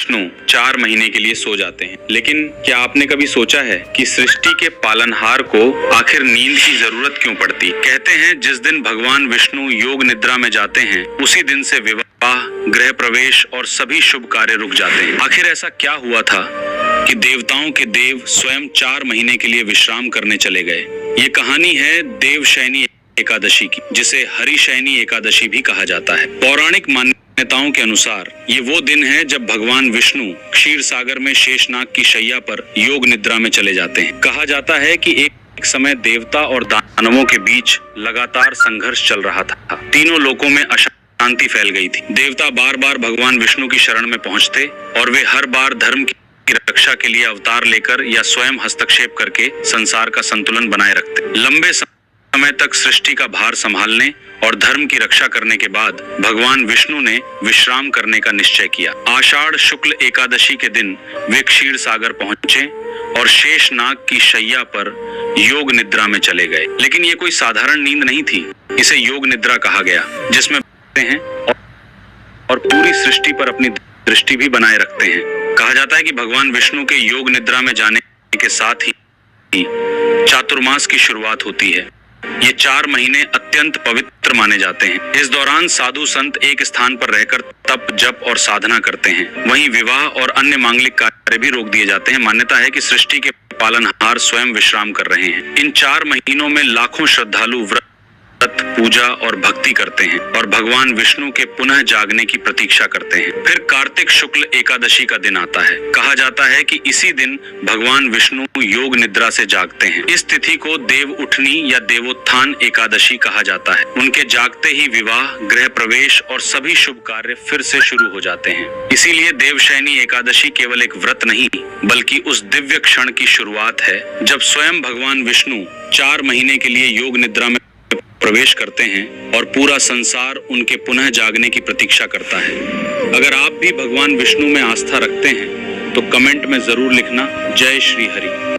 विष्णु 4 महीने के लिए सो जाते हैं। लेकिन क्या आपने कभी सोचा है कि सृष्टि के पालनहार को आखिर नींद की जरूरत क्यों पड़ती? कहते हैं जिस दिन भगवान विष्णु योग निद्रा में जाते हैं उसी दिन से विवाह, गृह प्रवेश और सभी शुभ कार्य रुक जाते हैं। आखिर ऐसा क्या हुआ था कि देवताओं के देव स्वयं 4 महीने के लिए विश्राम करने चले गए? ये कहानी है देवशयनी एकादशी की, जिसे हरिशयनी एकादशी भी कहा जाता है। पौराणिक मान्यताओं के अनुसार ये वो दिन है जब भगवान विष्णु क्षीर सागर में शेषनाग की शैया पर योग निद्रा में चले जाते हैं। कहा जाता है कि एक समय देवता और दानवों के बीच लगातार संघर्ष चल रहा था। तीनों लोकों में अशांति फैल गई थी। देवता बार बार भगवान विष्णु की शरण में पहुंचते और वे हर बार धर्म की रक्षा के लिए अवतार लेकर या स्वयं हस्तक्षेप करके संसार का संतुलन बनाए रखते। लंबे समय तक सृष्टि का भार संभालने और धर्म की रक्षा करने के बाद भगवान विष्णु ने विश्राम करने का निश्चय किया। आषाढ़ शुक्ल एकादशी के दिन वे क्षीर सागर पहुंचे और शेषनाग की शैया पर योग निद्रा में चले गए। लेकिन ये कोई साधारण नींद नहीं थी, इसे योग निद्रा कहा गया, जिसमें हैं और पूरी सृष्टि पर अपनी दृष्टि भी बनाए रखते हैं। कहा जाता है कि भगवान विष्णु के योग निद्रा में जाने के साथ ही चातुर्मास की शुरुआत होती है। ये 4 महीने अत्यंत पवित्र माने जाते हैं। इस दौरान साधु संत एक स्थान पर रहकर तप, जप और साधना करते हैं। वहीं विवाह और अन्य मांगलिक कार्य भी रोक दिए जाते हैं। मान्यता है कि सृष्टि के पालनहार स्वयं विश्राम कर रहे हैं। इन 4 महीनों में लाखों श्रद्धालु व्रत, पूजा और भक्ति करते हैं और भगवान विष्णु के पुनः जागने की प्रतीक्षा करते हैं। फिर कार्तिक शुक्ल एकादशी का दिन आता है। कहा जाता है कि इसी दिन भगवान विष्णु योग निद्रा से जागते हैं। इस तिथि को देव उठनी या देवोत्थान एकादशी कहा जाता है। उनके जागते ही विवाह, गृह प्रवेश और सभी शुभ कार्य फिर से शुरू हो जाते हैं। इसीलिए देवशयनी एकादशी केवल एक व्रत नहीं, बल्कि उस दिव्य क्षण की शुरुआत है जब स्वयं भगवान विष्णु 4 महीने के लिए योग निद्रा में प्रवेश करते हैं और पूरा संसार उनके पुनः जागने की प्रतीक्षा करता है। अगर आप भी भगवान विष्णु में आस्था रखते हैं तो कमेंट में जरूर लिखना, जय श्री हरि।